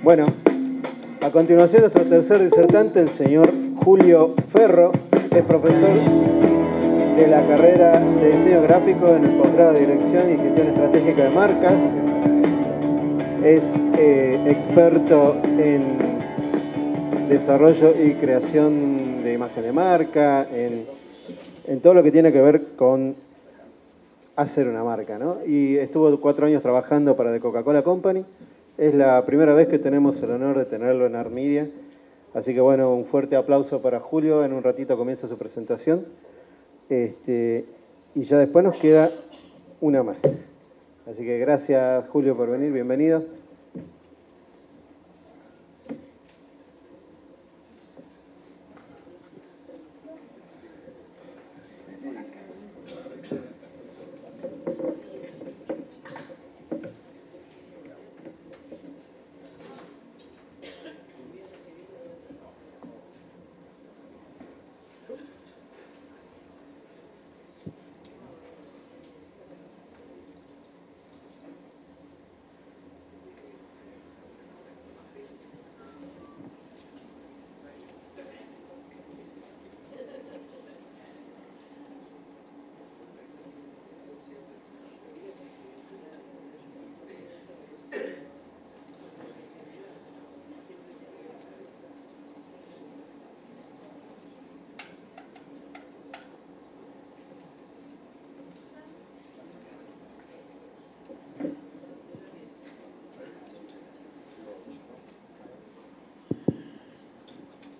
Bueno, a continuación nuestro tercer disertante, el señor Julio Ferro, es profesor de la carrera de diseño gráfico en el posgrado de Dirección y Gestión Estratégica de Marcas. Es experto en desarrollo y creación de imagen de marca, en todo lo que tiene que ver con hacer una marca, ¿no? Y estuvo 4 años trabajando para The Coca-Cola Company. Es la primera vez que tenemos el honor de tenerlo en Artmedia. Así que bueno, un fuerte aplauso para Julio. En un ratito comienza su presentación. Y ya después nos queda una más. Así que gracias, Julio, por venir. Bienvenido.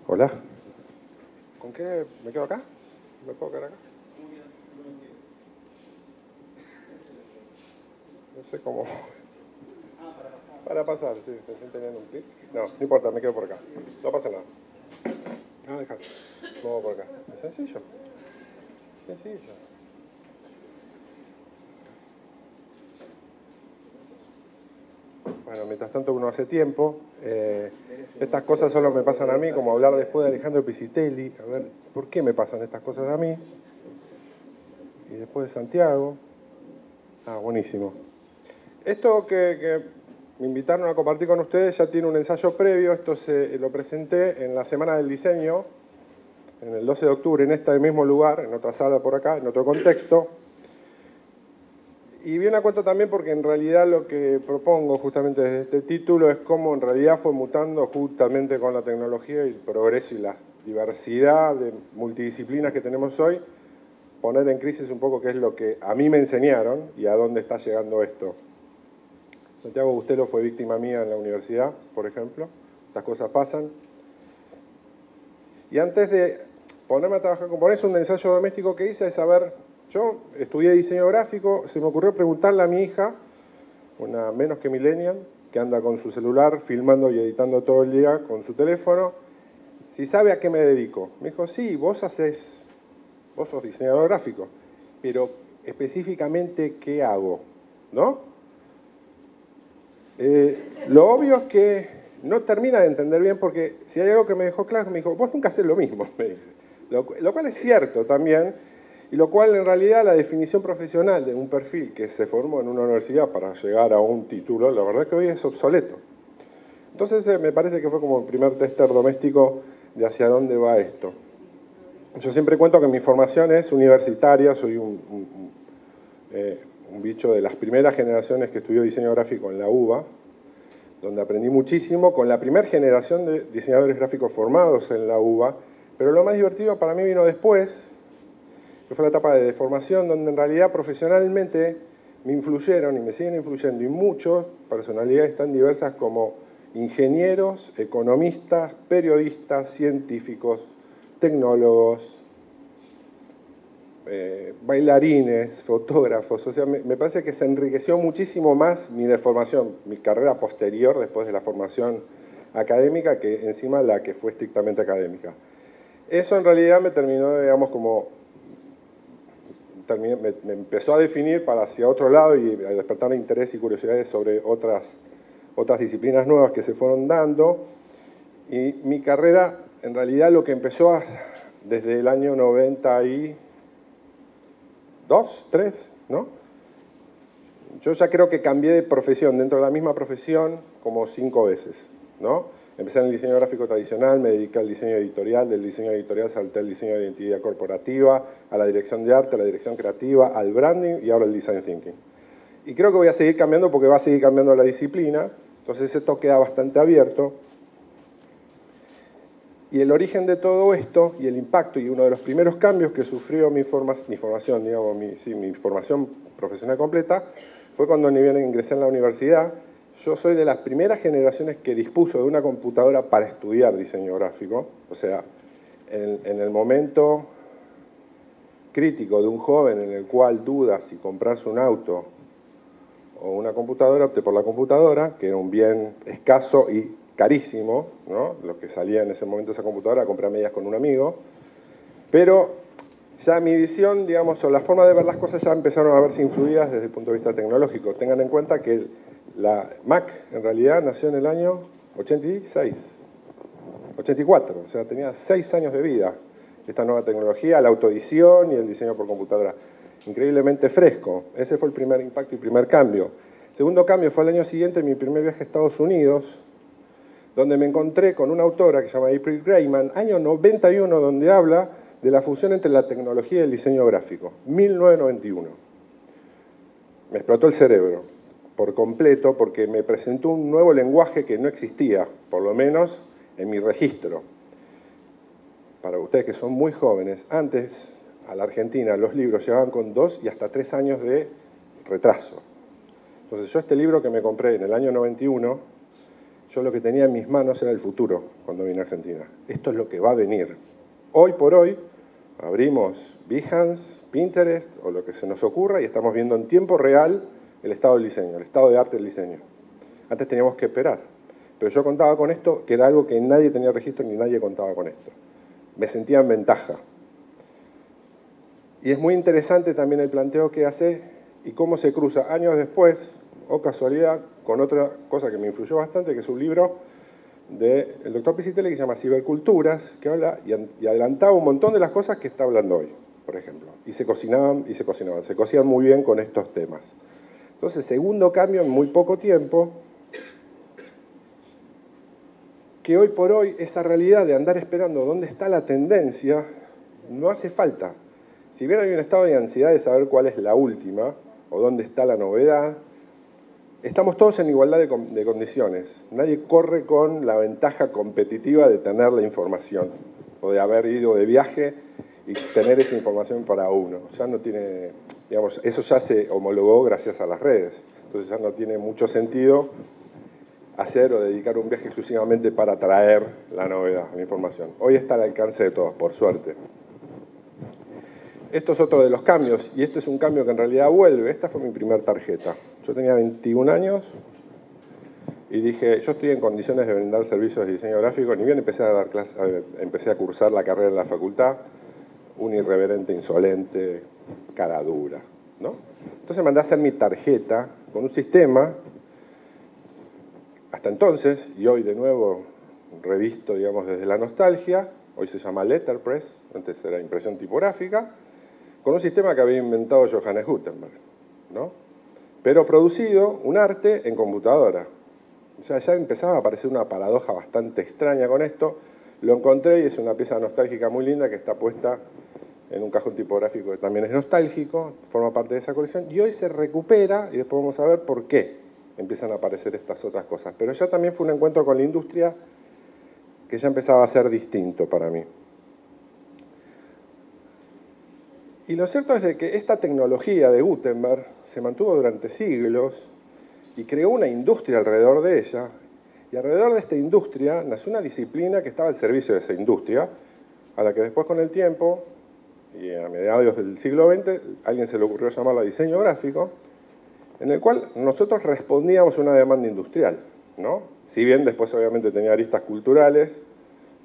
Hola. ¿Con qué? ¿Me quedo acá? ¿Me puedo quedar acá? No sé cómo. Para pasar, sí. ¿Estoy teniendo un clic? No, no importa, me quedo por acá. No pasa nada. No, déjalo. Me voy por acá. Es sencillo. Sencillo. Bueno, mientras tanto uno hace tiempo. Estas cosas solo me pasan a mí, como hablar después de Alejandro Piscitelli. A ver, ¿por qué me pasan estas cosas a mí? Y después de Santiago. Ah, buenísimo. Esto que me invitaron a compartir con ustedes ya tiene un ensayo previo. Esto lo presenté en la Semana del Diseño, en el 12 de octubre, en este mismo lugar, en otra sala por acá, en otro contexto. Y viene a cuento también porque en realidad lo que propongo justamente desde este título es cómo en realidad fue mutando justamente con la tecnología y el progreso y la diversidad de multidisciplinas que tenemos hoy, poner en crisis un poco qué es lo que a mí me enseñaron y a dónde está llegando esto. Santiago Bustelo fue víctima mía en la universidad, por ejemplo. Estas cosas pasan. Y antes de ponerme a trabajar con eso, un ensayo doméstico que hice es saber, yo estudié diseño gráfico, se me ocurrió preguntarle a mi hija, una menos que millennial, que anda con su celular filmando y editando todo el día con su teléfono, si sabe a qué me dedico. Me dijo, sí, vos sos diseñador gráfico, pero específicamente, ¿qué hago? ¿No? Lo obvio es que no termina de entender bien porque si hay algo que me dejó claro, me dijo, vos nunca haces lo mismo, me dice. Lo cual es cierto también, y lo cual en realidad la definición profesional de un perfil que se formó en una universidad para llegar a un título, la verdad es que hoy es obsoleto. Entonces me parece que fue como el primer tester doméstico de hacia dónde va esto. Yo siempre cuento que mi formación es universitaria, soy un bicho de las primeras generaciones que estudió diseño gráfico en la UBA, donde aprendí muchísimo con la primera generación de diseñadores gráficos formados en la UBA, pero lo más divertido para mí vino después, que fue la etapa de formación, donde en realidad profesionalmente me influyeron y me siguen influyendo, y muchos personalidades tan diversas como ingenieros, economistas, periodistas, científicos, tecnólogos, bailarines, fotógrafos. O sea, me parece que se enriqueció muchísimo más mi deformación, mi carrera posterior después de la formación académica, que encima la que fue estrictamente académica. Eso en realidad me terminó, digamos, como me empezó a definir para hacia otro lado y a despertar interés y curiosidades sobre otras disciplinas nuevas que se fueron dando. Y mi carrera, en realidad, lo que empezó desde el año 92, 3, ¿no? Yo ya creo que cambié de profesión, dentro de la misma profesión, como 5 veces, ¿no? Empecé en el diseño gráfico tradicional, me dediqué al diseño editorial, del diseño editorial salté al diseño de identidad corporativa, a la dirección de arte, a la dirección creativa, al branding y ahora al design thinking. Y creo que voy a seguir cambiando porque va a seguir cambiando la disciplina, entonces esto queda bastante abierto. Y el origen de todo esto y el impacto y uno de los primeros cambios que sufrió mi formación profesional completa fue cuando ni bien ingresé en la universidad. Yo soy de las primeras generaciones que dispuso de una computadora para estudiar diseño gráfico. O sea, en el momento crítico de un joven en el cual duda si comprarse un auto o una computadora, opté por la computadora, que era un bien escaso y carísimo, ¿no? Lo que salía en ese momento de esa computadora, compré a medias con un amigo, pero ya mi visión, digamos, o la forma de ver las cosas ya empezaron a verse influidas desde el punto de vista tecnológico. Tengan en cuenta que la Mac en realidad nació en el año 86, 84, o sea, tenía 6 años de vida esta nueva tecnología, la autoedición y el diseño por computadora. Increíblemente fresco. Ese fue el primer impacto y primer cambio. Segundo cambio fue al año siguiente, mi primer viaje a Estados Unidos, donde me encontré con una autora que se llama April Grayman, año 91, donde habla de la fusión entre la tecnología y el diseño gráfico, 1991. Me explotó el cerebro por completo porque me presentó un nuevo lenguaje que no existía, por lo menos en mi registro. Para ustedes que son muy jóvenes, antes a la Argentina los libros llevaban con 2 y hasta 3 años de retraso. Entonces yo este libro que me compré en el año 91, yo lo que tenía en mis manos era el futuro cuando vine a Argentina. Esto es lo que va a venir. Hoy por hoy abrimos Behance, Pinterest o lo que se nos ocurra y estamos viendo en tiempo real el estado del diseño, el estado de arte del diseño. Antes teníamos que esperar. Pero yo contaba con esto, que era algo que nadie tenía registro ni nadie contaba con esto. Me sentía en ventaja. Y es muy interesante también el planteo que hace y cómo se cruza años después, o casualidad, con otra cosa que me influyó bastante, que es un libro del doctor Piscitelli que se llama Ciberculturas, que habla y adelantaba un montón de las cosas que está hablando hoy, por ejemplo. Y se cocinaban, se cocían muy bien con estos temas. Entonces, segundo cambio en muy poco tiempo, que hoy por hoy esa realidad de andar esperando dónde está la tendencia, no hace falta. Si bien hay un estado de ansiedad de saber cuál es la última, o dónde está la novedad, estamos todos en igualdad de condiciones. Nadie corre con la ventaja competitiva de tener la información, o de haber ido de viaje y tener esa información para uno. Ya no tiene, digamos, eso ya se homologó gracias a las redes. Entonces ya no tiene mucho sentido hacer o dedicar un viaje exclusivamente para traer la novedad, la información. Hoy está al alcance de todos, por suerte. Esto es otro de los cambios, y este es un cambio que en realidad vuelve. Esta fue mi primer tarjeta. Yo tenía 21 años y dije, yo estoy en condiciones de brindar servicios de diseño gráfico. Ni bien empecé a dar clases, empecé a cursar la carrera en la facultad, un irreverente, insolente, cara dura, ¿no? Entonces mandé a hacer mi tarjeta con un sistema, hasta entonces, y hoy de nuevo revisto, digamos, desde la nostalgia, hoy se llama letterpress, antes era impresión tipográfica, con un sistema que había inventado Johannes Gutenberg, ¿no? Pero producido un arte en computadora. O sea, ya empezaba a aparecer una paradoja bastante extraña con esto. Lo encontré y es una pieza nostálgica muy linda que está puesta en un cajón tipográfico que también es nostálgico, forma parte de esa colección, y hoy se recupera, y después vamos a ver por qué empiezan a aparecer estas otras cosas. Pero ya también fue un encuentro con la industria que ya empezaba a ser distinto para mí. Y lo cierto es de que esta tecnología de Gutenberg se mantuvo durante siglos y creó una industria alrededor de ella, y alrededor de esta industria nació una disciplina que estaba al servicio de esa industria, a la que después con el tiempo, y a mediados del siglo XX, alguien se le ocurrió llamarla diseño gráfico, en el cual nosotros respondíamos a una demanda industrial, ¿no? Si bien después obviamente tenía aristas culturales,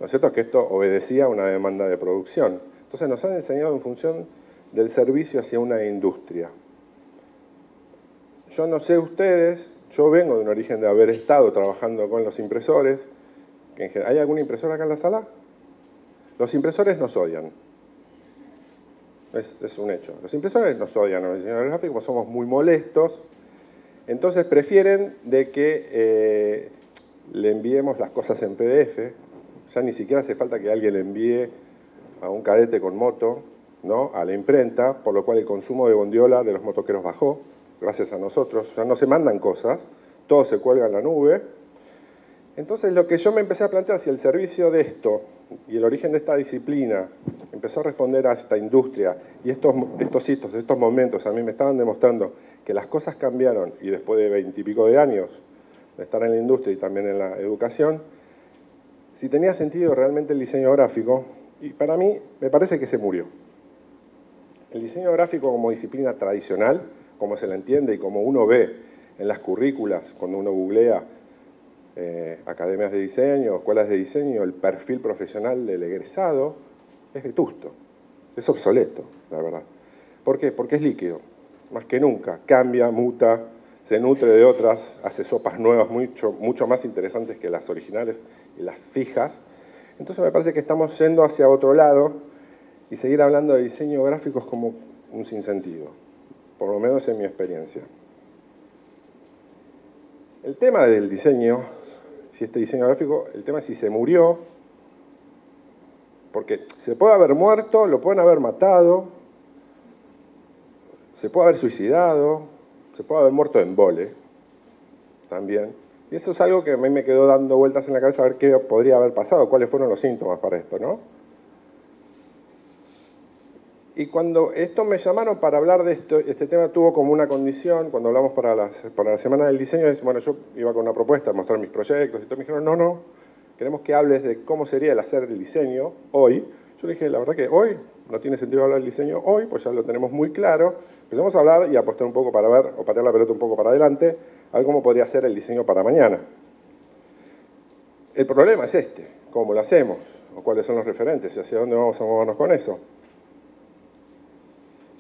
¿no es cierto?, que esto obedecía a una demanda de producción. Entonces nos han enseñado en función del servicio hacia una industria. Yo no sé ustedes, yo vengo de un origen de haber estado trabajando con los impresores. ¿Hay algún impresor acá en la sala? Los impresores nos odian. Es un hecho. Los impresores nos odian, los diseñadores gráficos somos muy molestos, entonces prefieren de que le enviemos las cosas en PDF. Ya ni siquiera hace falta que alguien le envíe a un cadete con moto, ¿no?, a la imprenta, por lo cual el consumo de bondiola de los motoqueros bajó, gracias a nosotros. Ya no se mandan cosas, todo se cuelga en la nube. Entonces lo que yo me empecé a plantear, si el servicio de esto y el origen de esta disciplina empezó a responder a esta industria, y estos hitos, estos momentos a mí me estaban demostrando que las cosas cambiaron, y después de 20 y pico de años de estar en la industria y también en la educación, si tenía sentido realmente el diseño gráfico, y para mí me parece que se murió. El diseño gráfico como disciplina tradicional, como se la entiende y como uno ve en las currículas, cuando uno googlea academias de diseño, escuelas de diseño, el perfil profesional del egresado, es vetusto, es obsoleto, la verdad. ¿Por qué? Porque es líquido, más que nunca, cambia, muta, se nutre de otras, hace sopas nuevas mucho más interesantes que las originales y las fijas. Entonces me parece que estamos yendo hacia otro lado y seguir hablando de diseño gráfico es como un sinsentido, por lo menos en mi experiencia. El tema del diseño, si este diseño gráfico, el tema es si se murió, porque se puede haber muerto, lo pueden haber matado, se puede haber suicidado, se puede haber muerto en vole también. Y eso es algo que a mí me quedó dando vueltas en la cabeza a ver qué podría haber pasado, cuáles fueron los síntomas para esto, ¿no? Y cuando esto me llamaron para hablar de esto, este tema tuvo como una condición, cuando hablamos para la Semana del Diseño, bueno, yo iba con una propuesta, mostrar mis proyectos, y todos me dijeron, no, queremos que hables de cómo sería el hacer el diseño hoy. Yo le dije, la verdad que hoy no tiene sentido hablar del diseño hoy, pues ya lo tenemos muy claro. Empezamos a hablar y a apostar un poco para ver, o patear la pelota un poco para adelante, a ver cómo podría ser el diseño para mañana. El problema es este, cómo lo hacemos, o cuáles son los referentes, y hacia dónde vamos a movernos con eso.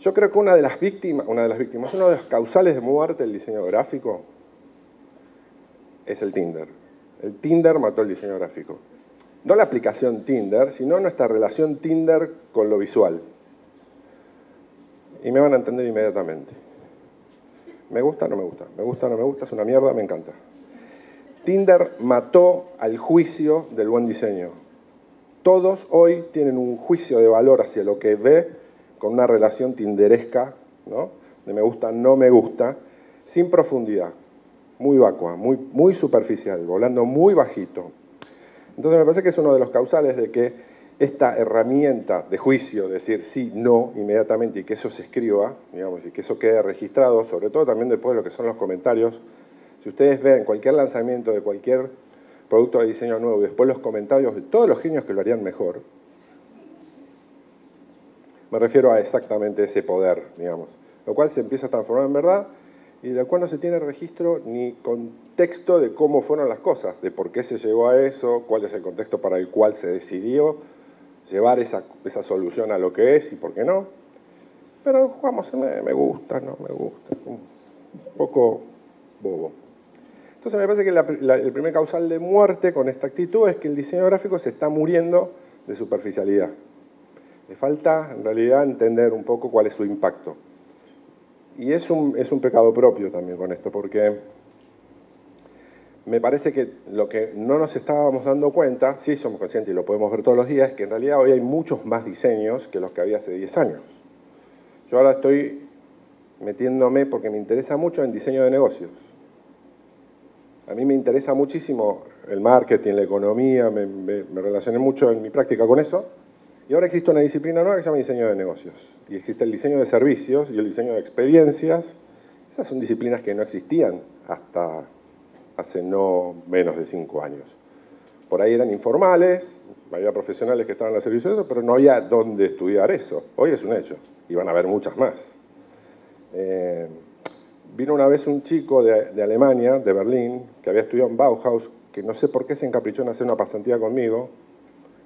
Yo creo que una de las víctimas, uno de los causales de muerte del diseño gráfico es el Tinder. El Tinder mató el diseño gráfico. No la aplicación Tinder, sino nuestra relación Tinder con lo visual. Y me van a entender inmediatamente. Me gusta, no me gusta. Me gusta, no me gusta. Es una mierda, me encanta. Tinder mató al juicio del buen diseño. Todos hoy tienen un juicio de valor hacia lo que ve con una relación tinderesca, ¿no?, de me gusta, no me gusta, sin profundidad, muy vacua, muy superficial, volando muy bajito. Entonces me parece que es uno de los causales de que esta herramienta de juicio, decir sí, no, inmediatamente, y que eso se escriba, digamos, y que eso quede registrado, sobre todo también después de lo que son los comentarios. Si ustedes ven cualquier lanzamiento de cualquier producto de diseño nuevo y después los comentarios de todos los genios que lo harían mejor, me refiero a exactamente ese poder, digamos, lo cual se empieza a transformar en verdad y de lo cual no se tiene registro ni contexto de cómo fueron las cosas, de por qué se llegó a eso, cuál es el contexto para el cual se decidió llevar esa solución a lo que es y por qué no. Pero jugamos en me gusta, no me gusta, un poco bobo. Entonces me parece que el primer causal de muerte con esta actitud es que el diseño gráfico se está muriendo de superficialidad. Le falta, en realidad, entender un poco cuál es su impacto. Y es un pecado propio también con esto, porque me parece que lo que no nos estábamos dando cuenta, sí somos conscientes y lo podemos ver todos los días, es que en realidad hoy hay muchos más diseños que los que había hace 10 años. Yo ahora estoy metiéndome, porque me interesa mucho, en diseño de negocios. A mí me interesa muchísimo el marketing, la economía, me relacioné mucho en mi práctica con eso. Y ahora existe una disciplina nueva que se llama diseño de negocios. Y existe el diseño de servicios y el diseño de experiencias. Esas son disciplinas que no existían hasta hace no menos de 5 años. Por ahí eran informales, había profesionales que estaban en el servicio de eso, pero no había dónde estudiar eso. Hoy es un hecho. Y van a haber muchas más. Vino una vez un chico de Alemania, de Berlín, que había estudiado en Bauhaus, que no sé por qué se encaprichó en hacer una pasantía conmigo.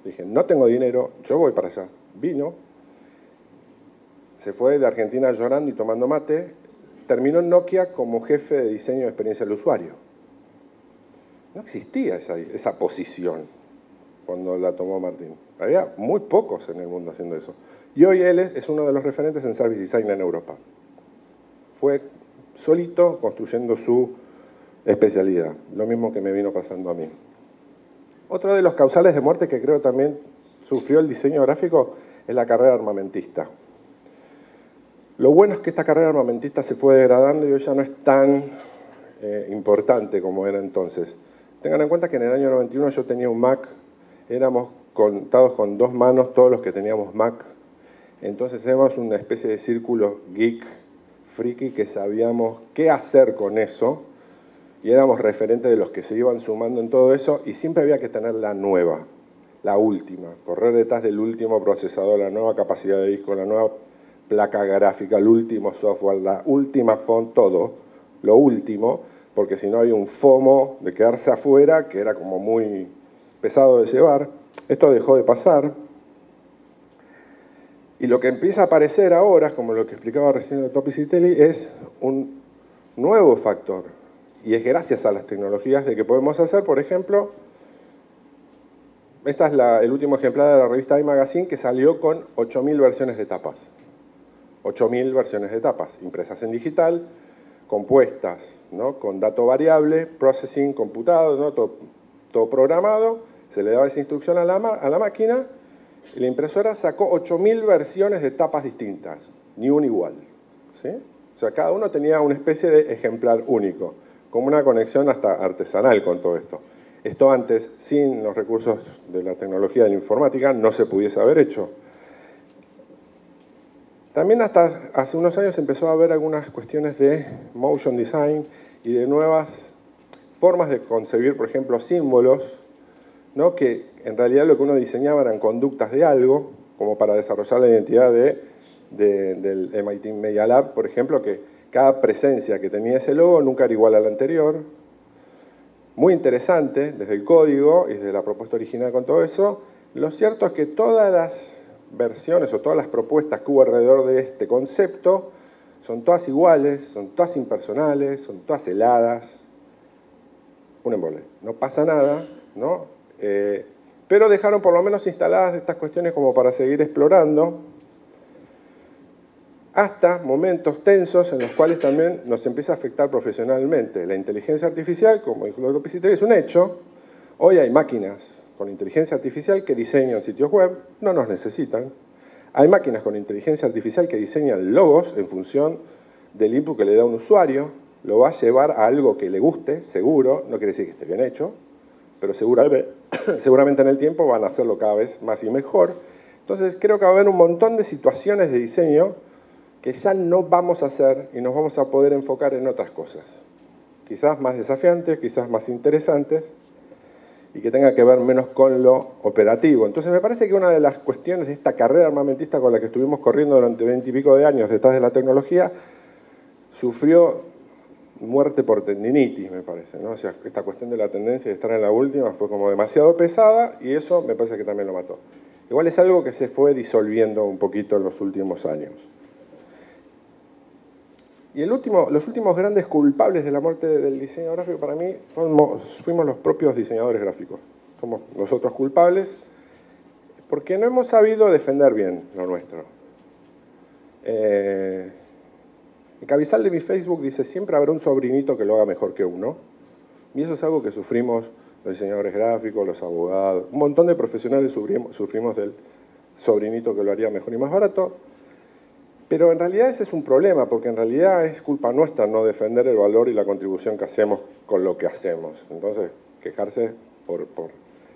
Dije, no tengo dinero, yo voy para allá. Vino, se fue de Argentina llorando y tomando mate, terminó en Nokia como jefe de diseño de experiencia del usuario. No existía esa posición cuando la tomó Martín. Había muy pocos en el mundo haciendo eso. Y hoy él es uno de los referentes en Service Design en Europa. Fue solito construyendo su especialidad. Lo mismo que me vino pasando a mí. Otro de los causales de muerte que creo también sufrió el diseño gráfico es la carrera armamentista. Lo bueno es que esta carrera armamentista se fue degradando y hoy ya no es tan importante como era entonces. Tengan en cuenta que en el año 91 yo tenía un Mac, éramos contados con 2 manos todos los que teníamos Mac. Entonces éramos una especie de círculo geek, friki, que sabíamos qué hacer con eso y éramos referentes de los que se iban sumando en todo eso y siempre había que tener la nueva, la última, correr detrás del último procesador, la nueva capacidad de disco, la nueva placa gráfica, el último software, la última font, todo, lo último, porque si no había un FOMO de quedarse afuera, que era como muy pesado de llevar. Esto dejó de pasar. Y lo que empieza a aparecer ahora, como lo que explicaba recién el Topicitelli, es un nuevo factor. Y es gracias a las tecnologías de que podemos hacer, por ejemplo, esta es el último ejemplar de la revista iMagazine que salió con 8.000 versiones de tapas. 8.000 versiones de tapas, impresas en digital, compuestas, ¿no? Con dato variable, processing computado, ¿no? Todo programado, se le daba esa instrucción a la máquina y la impresora sacó 8.000 versiones de tapas distintas, ni una igual. ¿Sí? O sea, cada uno tenía una especie de ejemplar único, como una conexión hasta artesanal con todo esto. Esto antes, sin los recursos de la tecnología de la informática, no se pudiese haber hecho. También hasta hace unos años empezó a haber algunas cuestiones de motion design y de nuevas formas de concebir, por ejemplo, símbolos, ¿no? Que en realidad lo que uno diseñaba eran conductas de algo, como para desarrollar la identidad del MIT Media Lab, por ejemplo, que cada presencia que tenía ese logo nunca era igual a la anterior. Muy interesante desde el código y desde la propuesta original con todo eso. Lo cierto es que todas las versiones o todas las propuestas que hubo alrededor de este concepto son todas iguales, son todas impersonales, son todas heladas. Un embole. No pasa nada, ¿no? Pero dejaron por lo menos instaladas estas cuestiones como para seguir explorando hasta momentos tensos en los cuales también nos empieza a afectar profesionalmente. La inteligencia artificial, como dijo el doctor Pisiteri, es un hecho. Hoy hay máquinas con inteligencia artificial que diseñan sitios web, no nos necesitan. Hay máquinas con inteligencia artificial que diseñan logos en función del input que le da un usuario. Lo va a llevar a algo que le guste, seguro, no quiere decir que esté bien hecho, pero seguramente en el tiempo van a hacerlo cada vez más y mejor. Entonces creo que va a haber un montón de situaciones de diseño que ya no vamos a hacer y nos vamos a poder enfocar en otras cosas. Quizás más desafiantes, quizás más interesantes, y que tenga que ver menos con lo operativo. Entonces me parece que una de las cuestiones de esta carrera armamentista con la que estuvimos corriendo durante 20 y pico de años detrás de la tecnología, sufrió muerte por tendinitis, me parece, ¿no? O sea, esta cuestión de la tendencia de estar en la última fue como demasiado pesada y eso me parece que también lo mató. Igual es algo que se fue disolviendo un poquito en los últimos años. Y los últimos grandes culpables de la muerte del diseño gráfico para mí fuimos los propios diseñadores gráficos. Somos nosotros culpables porque no hemos sabido defender bien lo nuestro. El cabezal de mi Facebook dice, siempre habrá un sobrinito que lo haga mejor que uno. Y eso es algo que sufrimos los diseñadores gráficos, los abogados, un montón de profesionales sufrimos del sobrinito que lo haría mejor y más barato. Pero en realidad ese es un problema, porque en realidad es culpa nuestra no defender el valor y la contribución que hacemos con lo que hacemos. Entonces, quejarse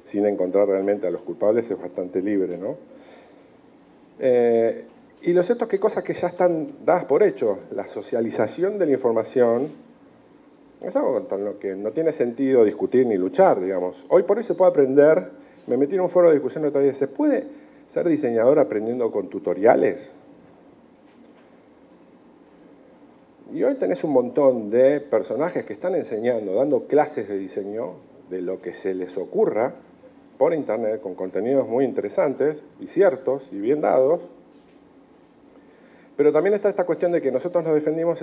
sin encontrar realmente a los culpables es bastante libre, ¿no? Y lo cierto es que hay cosas que ya están dadas por hecho. La socialización de la información es algo con lo que no tiene sentido discutir ni luchar, digamos. Hoy por hoy se puede aprender, me metí en un foro de discusión el otro día, ¿se puede ser diseñador aprendiendo con tutoriales? Y hoy tenés un montón de personajes que están enseñando, dando clases de diseño de lo que se les ocurra por internet, con contenidos muy interesantes y ciertos y bien dados. Pero también está esta cuestión de que nosotros nos defendimos,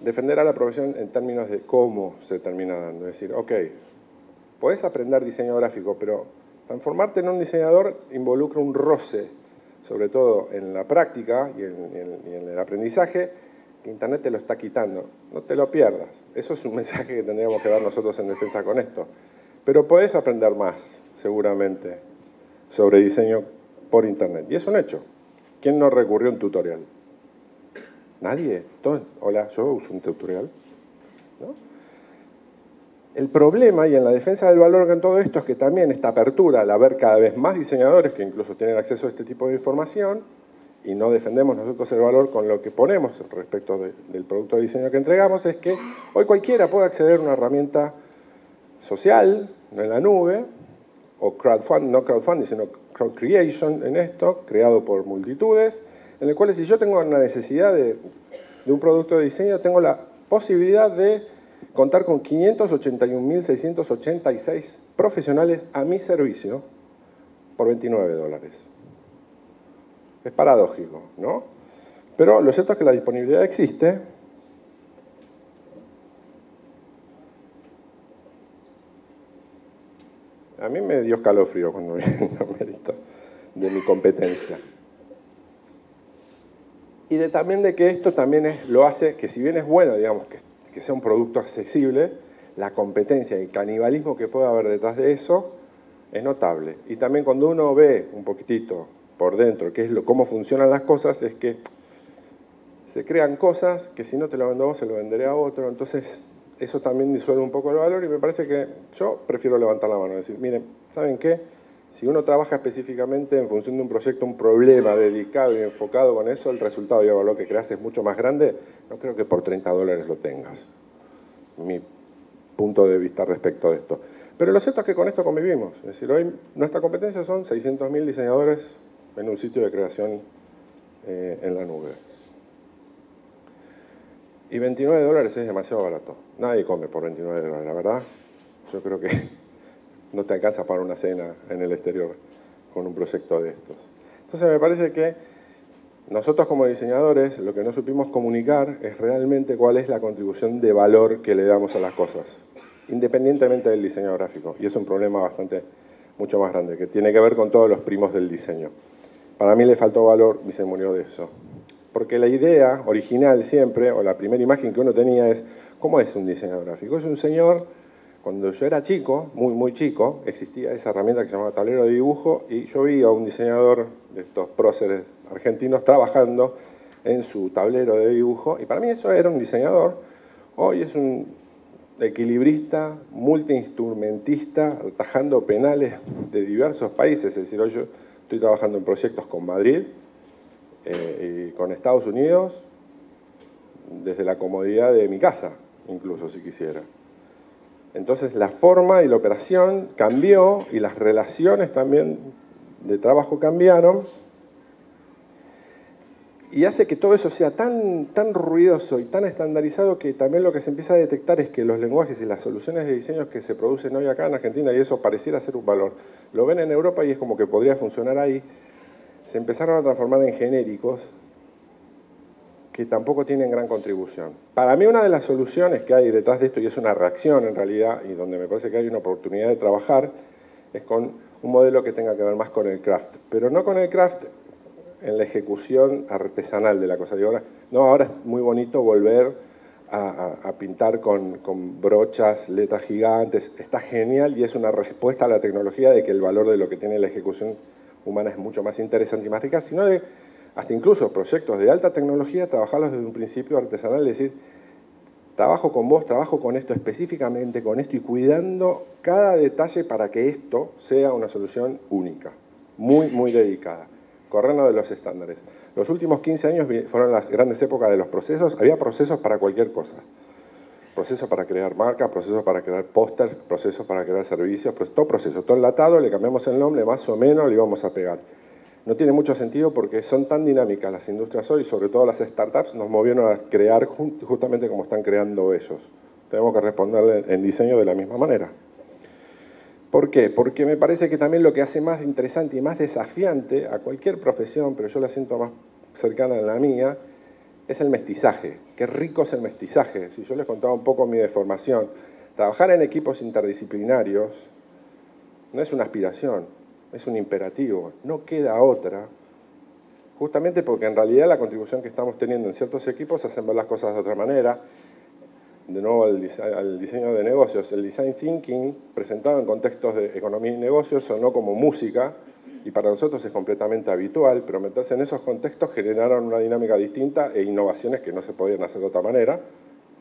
defender a la profesión en términos de cómo se termina dando. Es decir, ok, podés aprender diseño gráfico, pero transformarte en un diseñador involucra un roce, sobre todo en la práctica y en el aprendizaje, que Internet te lo está quitando. No te lo pierdas. Eso es un mensaje que tendríamos que dar nosotros en defensa con esto. Pero podés aprender más, seguramente, sobre diseño por Internet. Y es un hecho. ¿Quién no recurrió a un tutorial? ¿Nadie? Hola, yo uso un tutorial. ¿No? El problema, y en la defensa del valor en todo esto, es que también esta apertura al haber cada vez más diseñadores que incluso tienen acceso a este tipo de información, y no defendemos nosotros el valor con lo que ponemos respecto del producto de diseño que entregamos, es que hoy cualquiera puede acceder a una herramienta social, en la nube, o crowdfunding, no crowdfunding, sino crowd creation en esto, creado por multitudes, en el cual si yo tengo una necesidad de un producto de diseño, tengo la posibilidad de contar con 581.686 profesionales a mi servicio por $29. Es paradójico, ¿no? Pero lo cierto es que la disponibilidad existe. A mí me dio escalofrío cuando vi el numerito de mi competencia. Y también de que esto también lo hace, que si bien es bueno, digamos, que sea un producto accesible, la competencia y el canibalismo que puede haber detrás de eso es notable. Y también cuando uno ve un poquitito por dentro qué es cómo funcionan las cosas, es que se crean cosas que si no te lo vendo a vos, se lo venderé a otro. Entonces, eso también disuelve un poco el valor y me parece que yo prefiero levantar la mano y decir, miren, ¿saben qué? Si uno trabaja específicamente en función de un proyecto, un problema dedicado y enfocado con eso, el resultado y el valor que creas es mucho más grande. No creo que por $30 lo tengas. Mi punto de vista respecto de esto. Pero lo cierto es que con esto convivimos. Es decir, hoy nuestra competencia son 600.000 diseñadores en un sitio de creación en la nube. Y $29 es demasiado barato. Nadie come por $29, la verdad. Yo creo que no te alcanza para una cena en el exterior con un proyecto de estos. Entonces me parece que nosotros como diseñadores lo que no supimos comunicar es realmente cuál es la contribución de valor que le damos a las cosas, independientemente del diseño gráfico. Y es un problema mucho más grande, que tiene que ver con todos los primos del diseño. Para mí le faltó valor y se murió de eso. Porque la idea original siempre, o la primera imagen que uno tenía es, ¿cómo es un diseñador gráfico? Es un señor, cuando yo era chico, muy chico, existía esa herramienta que se llamaba tablero de dibujo y yo vi a un diseñador de estos próceres argentinos trabajando en su tablero de dibujo y para mí eso era un diseñador. Hoy es un equilibrista, multiinstrumentista, atajando penales de diversos países. Es decir, hoy yo estoy trabajando en proyectos con Madrid y con Estados Unidos desde la comodidad de mi casa, incluso si quisiera. Entonces la forma y la operación cambió y las relaciones también de trabajo cambiaron y hace que todo eso sea tan ruidoso y tan estandarizado que también lo que se empieza a detectar es que los lenguajes y las soluciones de diseño que se producen hoy acá en Argentina, y eso pareciera ser un valor, lo ven en Europa y es como que podría funcionar ahí, se empezaron a transformar en genéricos que tampoco tienen gran contribución. Para mí una de las soluciones que hay detrás de esto, y es una reacción en realidad, y donde me parece que hay una oportunidad de trabajar, es con un modelo que tenga que ver más con el craft. Pero no con el craft en la ejecución artesanal de la cosa. Digo, ahora es muy bonito volver a pintar con brochas, letras gigantes. Está genial y es una respuesta a la tecnología de que el valor de lo que tiene la ejecución humana es mucho más interesante y más rica, sino de hasta incluso proyectos de alta tecnología, trabajarlos desde un principio artesanal, es decir, trabajo con vos, trabajo con esto específicamente, con esto y cuidando cada detalle para que esto sea una solución única, muy dedicada, corriendo de los estándares. Los últimos 15 años fueron las grandes épocas de los procesos, había procesos para cualquier cosa. Procesos para crear marcas, procesos para crear pósters, procesos para crear servicios, pues todo proceso, todo enlatado, le cambiamos el nombre, más o menos le íbamos a pegar. No tiene mucho sentido porque son tan dinámicas las industrias hoy, sobre todo las startups, nos movieron a crear justamente como están creando ellos. Tenemos que responderle en diseño de la misma manera. ¿Por qué? Porque me parece que también lo que hace más interesante y más desafiante a cualquier profesión, pero yo la siento más cercana a la mía, es el mestizaje. Qué rico es el mestizaje. Si yo les contaba un poco mi deformación, trabajar en equipos interdisciplinarios no es una aspiración, es un imperativo, no queda otra, justamente porque en realidad la contribución que estamos teniendo en ciertos equipos hacen ver las cosas de otra manera. De nuevo al diseño de negocios. El design thinking presentado en contextos de economía y negocios sonó como música y para nosotros es completamente habitual, pero meterse en esos contextos generaron una dinámica distinta e innovaciones que no se podían hacer de otra manera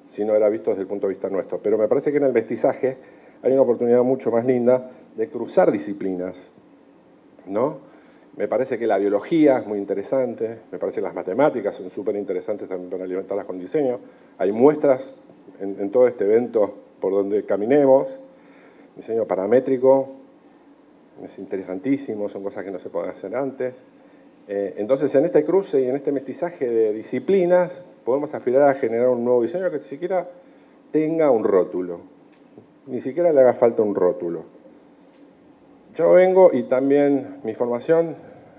si no era visto desde el punto de vista nuestro. Pero me parece que en el mestizaje hay una oportunidad mucho más linda de cruzar disciplinas, ¿no? Me parece que la biología es muy interesante, me parece que las matemáticas son súper interesantes también para alimentarlas con diseño. Hay muestras en todo este evento por donde caminemos. Diseño paramétrico es interesantísimo, son cosas que no se pueden hacer antes. Entonces, en este cruce y en este mestizaje de disciplinas, podemos aspirar a generar un nuevo diseño que ni siquiera tenga un rótulo, ni siquiera le haga falta un rótulo. Yo vengo y también mi formación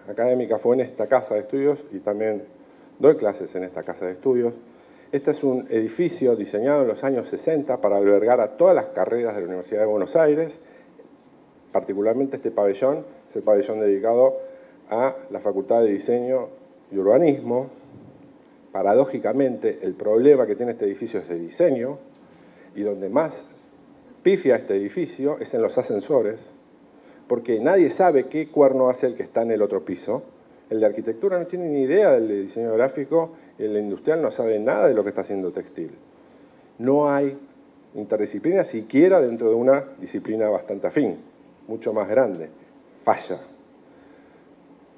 académica fue en esta casa de estudios y también doy clases en esta casa de estudios. Este es un edificio diseñado en los años 60 para albergar a todas las carreras de la Universidad de Buenos Aires. Particularmente este pabellón es el pabellón dedicado a la Facultad de Diseño y Urbanismo. Paradójicamente, el problema que tiene este edificio es de diseño y donde más pifia este edificio es en los ascensores, porque nadie sabe qué cuerno hace el que está en el otro piso. El de arquitectura no tiene ni idea del de diseño gráfico, el industrial no sabe nada de lo que está haciendo textil. No hay interdisciplina siquiera dentro de una disciplina bastante afín, mucho más grande. Falla.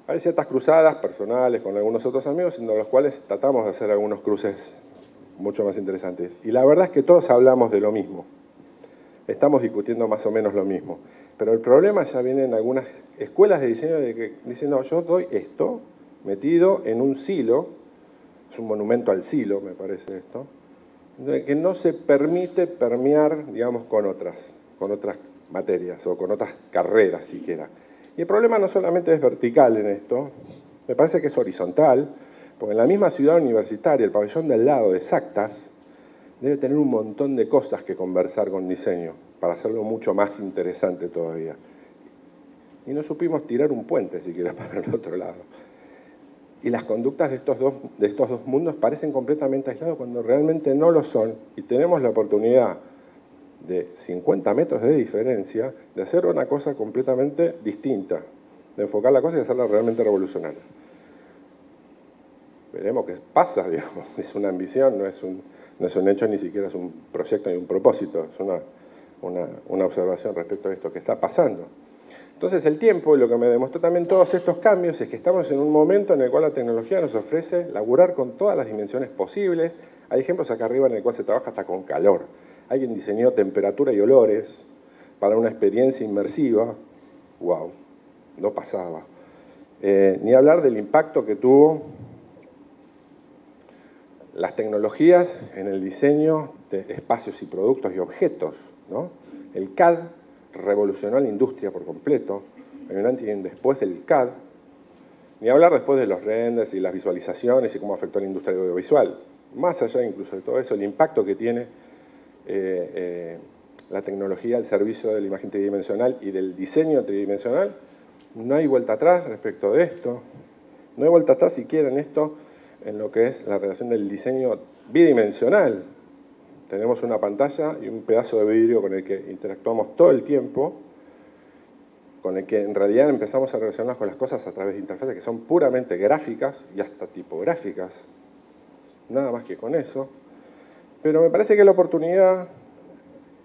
Hay ciertas cruzadas personales con algunos otros amigos en los cuales tratamos de hacer algunos cruces mucho más interesantes. Y la verdad es que todos hablamos de lo mismo. Estamos discutiendo más o menos lo mismo. Pero el problema ya viene en algunas escuelas de diseño de que dicen, no, yo doy esto metido en un silo, es un monumento al silo, me parece esto, que no se permite permear, digamos, con otras materias o con otras carreras siquiera. Y el problema no solamente es vertical en esto, me parece que es horizontal, porque en la misma ciudad universitaria, el pabellón del lado de Exactas, debe tener un montón de cosas que conversar con diseño, para hacerlo mucho más interesante todavía. Y no supimos tirar un puente siquiera para el otro lado. Y las conductas de estos dos mundos parecen completamente aislados cuando realmente no lo son. Y tenemos la oportunidad de 50 metros de diferencia de hacer una cosa completamente distinta, de enfocar la cosa y hacerla realmente revolucionaria. Veremos qué pasa, digamos. Es una ambición, no es un hecho, ni siquiera es un proyecto ni un propósito, es una observación respecto a esto que está pasando. Entonces el tiempo, y lo que me demostró también todos estos cambios, es que estamos en un momento en el cual la tecnología nos ofrece laburar con todas las dimensiones posibles. Hay ejemplos acá arriba en el cual se trabaja hasta con calor. Alguien diseñó temperatura y olores para una experiencia inmersiva. ¡Wow! No pasaba. Ni hablar del impacto que tuvo las tecnologías en el diseño de espacios y productos y objetos, ¿no? El CAD revolucionó la industria por completo. Hay un antes y un después del CAD. Ni hablar después de los renders y las visualizaciones y cómo afectó a la industria audiovisual. Más allá incluso de todo eso, el impacto que tiene la tecnología al servicio de la imagen tridimensional y del diseño tridimensional, no hay vuelta atrás respecto de esto. No hay vuelta atrás siquiera en esto, en lo que es la relación del diseño bidimensional. Tenemos una pantalla y un pedazo de vidrio con el que interactuamos todo el tiempo, con el que en realidad empezamos a relacionarnos con las cosas a través de interfaces que son puramente gráficas y hasta tipográficas. Nada más que con eso. Pero me parece que la oportunidad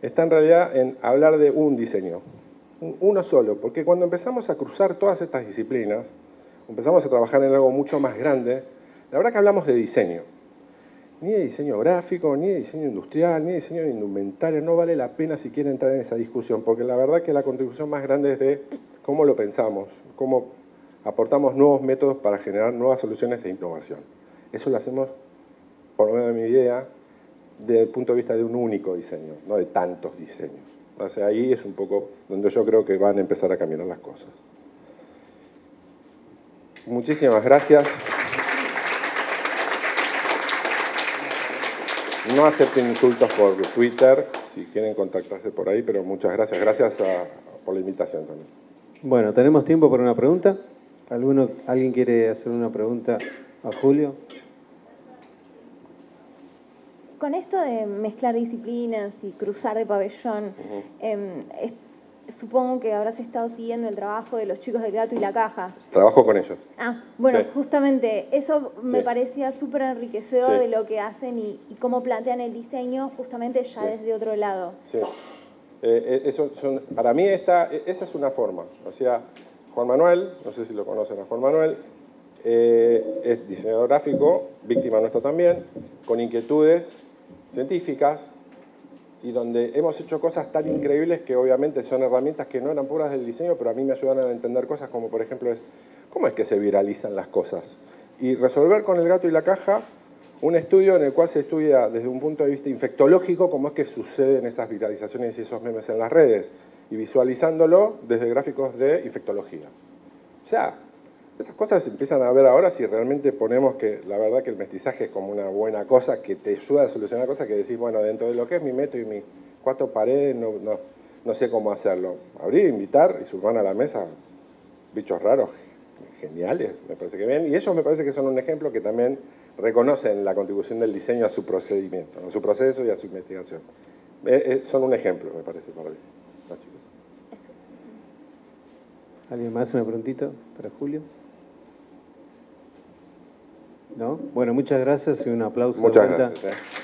está en realidad en hablar de un diseño, uno solo, porque cuando empezamos a cruzar todas estas disciplinas, empezamos a trabajar en algo mucho más grande, la verdad que hablamos de diseño. Ni de diseño gráfico, ni de diseño industrial, ni de diseño de indumentaria. No vale la pena siquiera entrar en esa discusión, porque la verdad que la contribución más grande es de cómo lo pensamos, cómo aportamos nuevos métodos para generar nuevas soluciones e innovación. Eso lo hacemos, por lo menos de mi idea, desde el punto de vista de un único diseño, no de tantos diseños. O sea, ahí es un poco donde yo creo que van a empezar a caminar las cosas. Muchísimas gracias. No acepten insultos por Twitter, si quieren contactarse por ahí, pero muchas gracias. Gracias por la invitación también. Bueno, ¿tenemos tiempo para una pregunta? ¿Alguien quiere hacer una pregunta a Julio? Con esto de mezclar disciplinas y cruzar de pabellón, supongo que habrás estado siguiendo el trabajo de los chicos del Gato y la Caja. Trabajo con ellos. Bueno, sí. Justamente eso me Sí. parecía súper enriquecedor Sí. de lo que hacen y cómo plantean el diseño justamente ya Sí. desde otro lado. Sí. Para mí esa es una forma. O sea, Juan Manuel, no sé si lo conocen a Juan Manuel, es diseñador gráfico, víctima nuestra también, con inquietudes científicas y donde hemos hecho cosas tan increíbles que obviamente son herramientas que no eran puras del diseño, pero a mí me ayudaron a entender cosas como, por ejemplo, ¿cómo es que se viralizan las cosas? Y resolver con el Gato y la Caja un estudio en el cual se estudia desde un punto de vista infectológico cómo es que suceden esas viralizaciones y esos memes en las redes, y visualizándolo desde gráficos de infectología. O sea, esas cosas se empiezan a ver ahora si realmente ponemos que la verdad que el mestizaje es como una buena cosa que te ayuda a solucionar cosas que decís, bueno, dentro de lo que es mi método y mis 4 paredes no sé cómo hacerlo. Abrir, invitar y sumar a la mesa bichos raros, geniales, me parece que bien. Y ellos me parece que son un ejemplo que también reconocen la contribución del diseño a su procedimiento, a su proceso y a su investigación. Son un ejemplo, me parece, para mí. No, chicos. ¿Alguien más? ¿Una preguntita para Julio? ¿No? Bueno, muchas gracias y un aplauso. Muchas de vuelta. gracias.